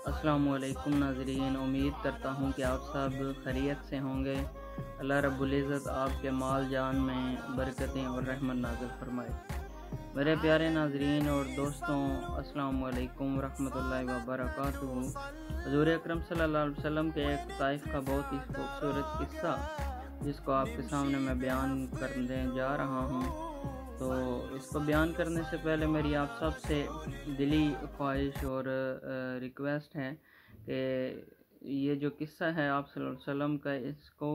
अस्सलामुअलैकुम नाज़रीन, उम्मीद करता हूँ कि आप सब खैरियत से होंगे। अल्लाह रब्बुल इज़्ज़त आपके माल जान में बरकतें और रहमत नाज़िल फरमाए। मेरे प्यारे नाज़रीन और दोस्तों, अस्सलामुअलैकुम रहमतुल्लाहि व बरकातुहू। हज़ूर अकरम सल्लल्लाहु अलैहि वसल्लम के एक ताइफ़ का बहुत ही खूबसूरत किस्सा जिसको आपके सामने मैं बयान करने जा रहा हूँ। तो इसको बयान करने से पहले मेरी आप सब से दिली ख्वाहिश और रिक्वेस्ट है कि ये जो किस्सा है आप सल्लल्लाहु अलैहि वसल्लम का, इसको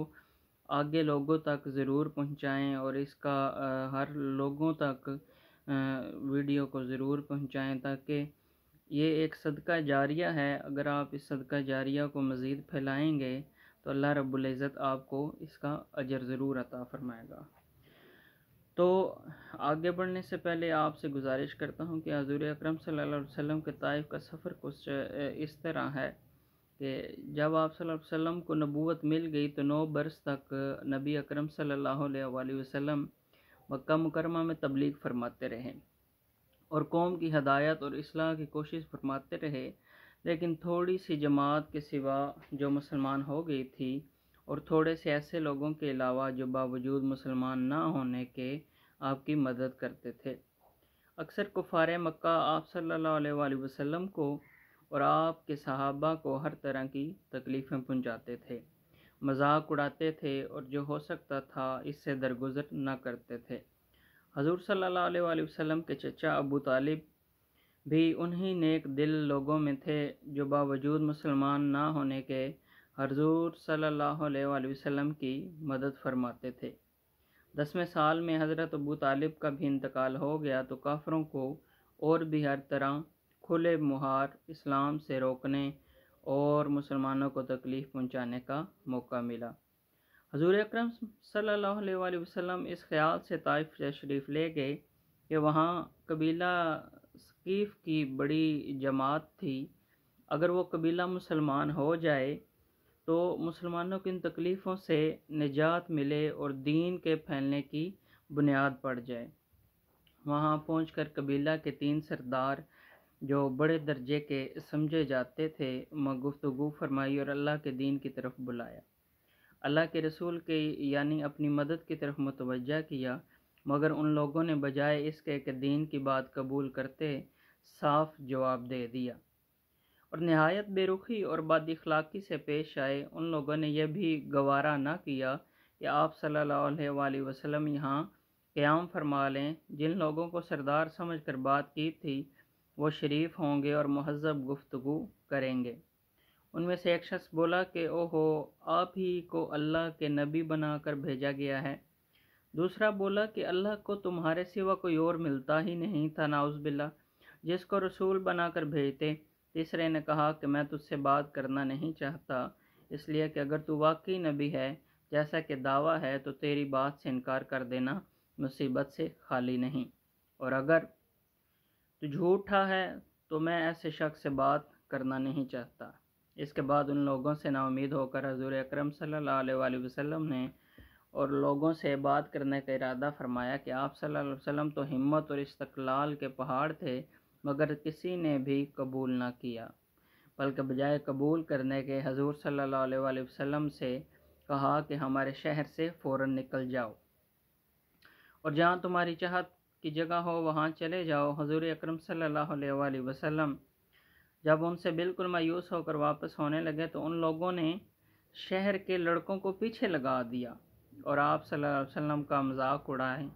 आगे लोगों तक ज़रूर पहुंचाएं और इसका हर लोगों तक वीडियो को ज़रूर पहुंचाएं ताकि ये एक सदका जारिया है। अगर आप इस सदका जारिया को मज़ीद फैलाएंगे तो अल्लाह रब्बुल इज़्ज़त आपको इसका अजर ज़रूर अता फरमाएगा। तो आगे बढ़ने से पहले आपसे गुजारिश करता हूँ कि हज़ूर अकरम सल्लल्लाहु अलैहि वसल्लम के ताइफ़ का सफ़र कुछ इस तरह है कि जब आप सल्लल्लाहु अलैहि वसल्लम को नबूवत मिल गई तो 9 बरस तक नबी अकरम सल्लल्लाहु अलैहि वसल्लम मक्का मुकरमा में तबलीग फरमाते रहे और कौम की हदायत और इस्लाह की कोशिश फरमाते रहे। लेकिन थोड़ी सी जमात के सिवा जो मुसलमान हो गई थी और थोड़े से ऐसे लोगों के अलावा जो बावजूद मुसलमान ना होने के आपकी मदद करते थे। अक्सर कुफ़ारे मक्का आप सल्लल्लाहु अलैहि वसल्लम को और आपके सहाबा को हर तरह की तकलीफ़ें पहुंचाते थे, मजाक उड़ाते थे और जो हो सकता था इससे दरगुजर न करते थे। हजूर सल्लल्लाहु अलैहि वसल्लम के चचा अबू तालिब भी उन्हीं नेक दिल लोगों में थे जो बावजूद मुसलमान ना होने के हजूर सल्लल्लाहु अलैहि वसल्लम की मदद फरमाते थे। 10वें साल में हज़रत अबू तालिब का भी इंतकाल हो गया तो काफरों को और भी हर तरह खुले मुहार इस्लाम से रोकने और मुसलमानों को तकलीफ़ पहुंचाने का मौका मिला। हजूर अकरम सल्लल्लाहु अलैहि वसल्लम इस ख्याल से ताइफ शरीफ ले गए कि वहाँ कबीला सकीफ़ की बड़ी जमात थी। अगर वो कबीला मुसलमान हो जाए तो मुसलमानों की इन तकलीफ़ों से निजात मिले और दीन के फैलने की बुनियाद पड़ जाए। वहाँ पहुंचकर कबीला के 3 सरदार जो बड़े दर्जे के समझे जाते थे गुफ्तगू फरमाई और अल्लाह के दीन की तरफ बुलाया। अल्लाह के रसूल के यानी अपनी मदद की तरफ मुतवज्जा किया, मगर उन लोगों ने बजाय इसके कि दीन की बात कबूल करते साफ जवाब दे दिया और नहायत बेरुखी और बद इखलाकी से पेश आए। उन लोगों ने यह भी गवारा न किया कि आप सल्लल्लाहु अलैहि वसल्लम यहाँ क़याम फरमा लें। जिन लोगों को सरदार समझकर बात की थी वो शरीफ होंगे और महज़्ज़ब गुफ्तगू करेंगे। उनमें से एक शख्स बोला कि ओहो, आप ही को अल्लाह के नबी बनाकर भेजा गया है। दूसरा बोला कि अल्लाह को तुम्हारे सिवा कोई और मिलता ही नहीं था, नाउज़ुबिल्लाह, जिसको रसूल बनाकर भेजते। तीसरे ने कहा कि मैं तुझसे बात करना नहीं चाहता, इसलिए कि अगर तू वाकई नबी है जैसा कि दावा है तो तेरी बात से इनकार कर देना मुसीबत से खाली नहीं, और अगर तू झूठा है तो मैं ऐसे शख्स से बात करना नहीं चाहता। इसके बाद उन लोगों से नाउम्मीद होकर हजूर अकरम सल्लल्लाहु अलैहि वसल्लम ने और लोगों से बात करने का इरादा फरमाया कि आप सल्लल्लाहु अलैहि वसल्लम तो हिम्मत और इस्तक़लाल के पहाड़ थे, मगर किसी ने भी कबूल ना किया, बल्कि बजाय कबूल करने के हजूर सल्लल्लाहु अलैहि वसल्लम से कहा कि हमारे शहर से फ़ौरन निकल जाओ और जहाँ तुम्हारी चाहत की जगह हो वहाँ चले जाओ। हजूर अकरम सल्लल्लाहु अलैहि वसल्लम जब उनसे बिल्कुल मायूस होकर वापस होने लगे तो उन लोगों ने शहर के लड़कों को पीछे लगा दिया और आप सल्लल्लाहु अलैहि वसल्लम का मजाक उड़ाएं,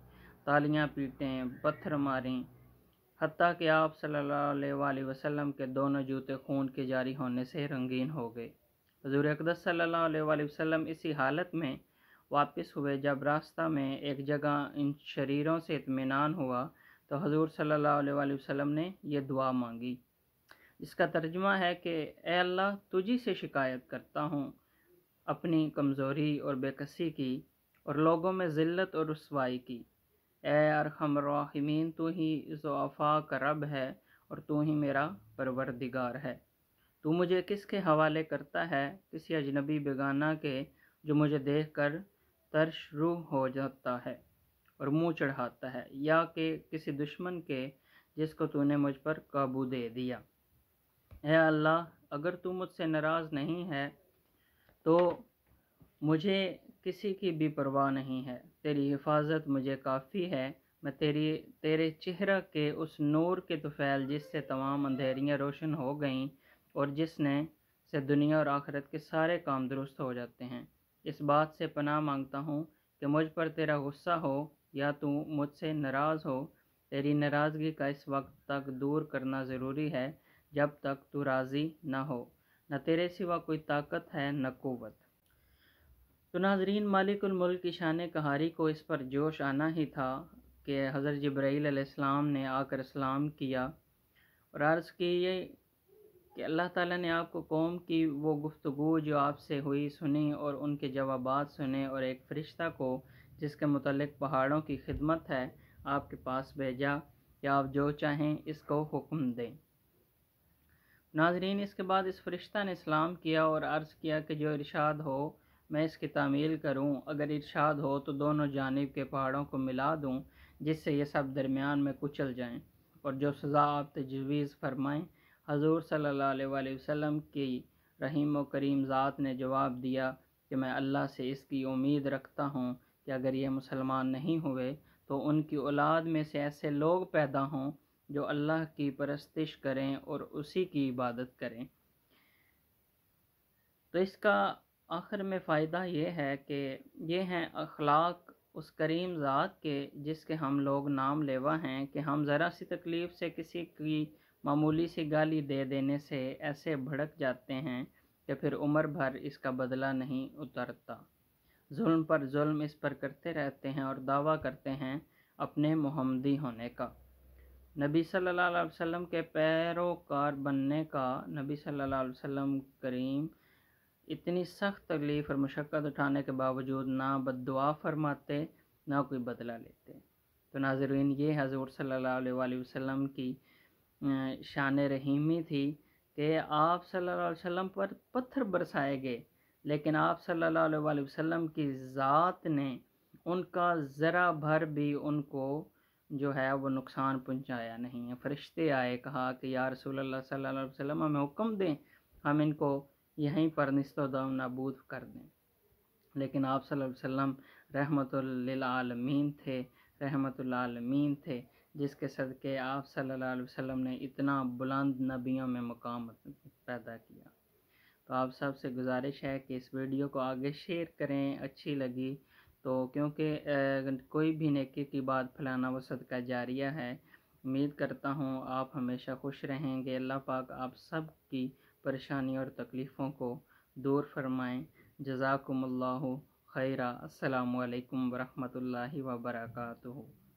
तालियां पीटें, पत्थर मारें, हत्ता कि आप सल्लल्लाहु अलैहि वसल्लम के दोनों जूते खून के जारी होने से रंगीन हो गए। हजूर अक़दस सल्लल्लाहु अलैहि वसल्लम इसी हालत में वापस हुए। जब रास्ता में एक जगह इन शरीरों से इत्मीनान हुआ तो हजूर सल्लल्लाहु अलैहि वसल्लम ने यह दुआ मांगी। इसका तर्जुमा है कि ए अल्लाह, तुझी से शिकायत करता हूँ अपनी कमज़ोरी और बेकसी की और लोगों में ज़िल्लत और रुसवाई की। ए अरहमर राहिमीन, तू ही ज़ुअफ़ा का रब है और तू ही मेरा परवरदिगार है। तू मुझे किसके हवाले करता है? किसी अजनबी बेगाना के जो मुझे देखकर तरश रूह हो जाता है और मुंह चढ़ाता है, या कि किसी दुश्मन के जिसको तूने मुझ पर काबू दे दिया। ऐ अल्लाह, اگر تو مجھ سے ناراض نہیں ہے تو مجھے کسی کی بھی پرواہ نہیں ہے، تیری حفاظت مجھے کافی ہے۔ میں تیرے چہرہ کے اس نور کے طفیل جس سے تمام اندھیریاں روشن ہو گئیں اور جس نے سے دنیا اور آخرت کے سارے کام درست ہو جاتے ہیں، اس بات سے پناہ مانگتا ہوں کہ مجھ پر تیرا غصہ ہو یا تو مجھ سے ناراض ہو۔ تیری ناراضگی کا اس وقت تک دور کرنا ضروری ہے جب تک تو راضی نہ ہو۔ نہ تیرے سوا کوئی طاقت ہے نہ قوت۔ تو ناظرین، مالک الملک کی شان قہاری کو اس پر جوش آنا ہی تھا کہ حضرت جبرائیل علیہ السلام نے آ کر سلام کیا اور عرض کی کہ اللہ تعالیٰ نے آپ کو قوم کی وہ گفتگو جو آپ سے ہوئی سنی اور ان کے جوابات سنے، اور ایک فرشتہ کو جس کے متعلق پہاڑوں کی خدمت ہے آپ کے پاس بھیجا کہ آپ جو چاہیں اس کو حکم دیں۔ ناظرین، اس کے بعد اس فرشتہ نے سلام کیا اور عرض کیا کہ جو ارشاد ہو میں اس کی تعمیل کروں، اگر ارشاد ہو تو دونوں جانب کے پہاڑوں کو ملا دوں جس سے یہ سب درمیان میں کچل جائیں، اور جو سزا آپ تجویز فرمائیں۔ حضور صلی اللہ علیہ وآلہ وسلم کی رحیم و کریم ذات نے جواب دیا کہ میں اللہ سے اس کی امید رکھتا ہوں کہ اگر یہ مسلمان نہیں ہوئے تو ان کی اولاد میں سے ایسے لوگ پیدا ہوں جو اللہ کی پرستش کریں اور اسی کی عبادت کریں۔ تو اس کا آخر میں فائدہ یہ ہے کہ یہ ہیں اخلاق اس کریم ذات کے جس کے ہم لوگ نام لیوا ہیں کہ ہم ذرا سی تکلیف سے کسی کی معمولی سی گالی دے دینے سے ایسے بھڑک جاتے ہیں کہ پھر عمر بھر اس کا بدلہ نہیں اترتا، ظلم پر ظلم اس پر کرتے رہتے ہیں اور دعویٰ کرتے ہیں اپنے محمدی ہونے کا، نبی صلی اللہ علیہ وسلم کے پیروکار بننے کا۔ نبی صلی اللہ علیہ وسلم کریم اتنی سخت تکلیف اور مشقت اٹھانے کے باوجود نہ بد دعا فرماتے نہ کوئی بدلہ لیتے۔ تو ناظرین، یہ حضور صلی اللہ علیہ وآلہ وسلم کی شان رحیمی تھی کہ آپ صلی اللہ علیہ وسلم پر پتھر برسائے گئے لیکن آپ صلی اللہ علیہ وآلہ وسلم کی ذات نے ان کا ذرا بھر بھی ان کو جو ہے وہ نقصان پہنچایا نہیں ہے۔ فرشتے آئے، کہا کہ یا رسول اللہ صلی اللہ علیہ وسلم ہمیں حکم دیں، ہم ان کو یہیں پر نیست و نابود کر دیں، لیکن آپ صلی اللہ علیہ وسلم رحمت للعالمین تھے، رحمت للعالمین تھے، جس کے صدقے آپ صلی اللہ علیہ وسلم نے اتنا بلند نبیوں میں مقام پیدا کیا۔ تو آپ سب سے گزارش ہے کہ اس ویڈیو کو آگے شیئر کریں، اچھی لگی تو، کیونکہ کوئی بھی نیکی کی بات پھیلانا وہ صدقہ جاریہ ہے۔ امید کرتا ہوں آپ ہمیشہ خوش رہیں گے۔ اللہ پاک آپ سب کی پریشانی اور تکلیفوں کو دور فرمائیں۔ جزاکم اللہ خیرہ۔ السلام علیکم ورحمۃ اللہ وبرکاتہ۔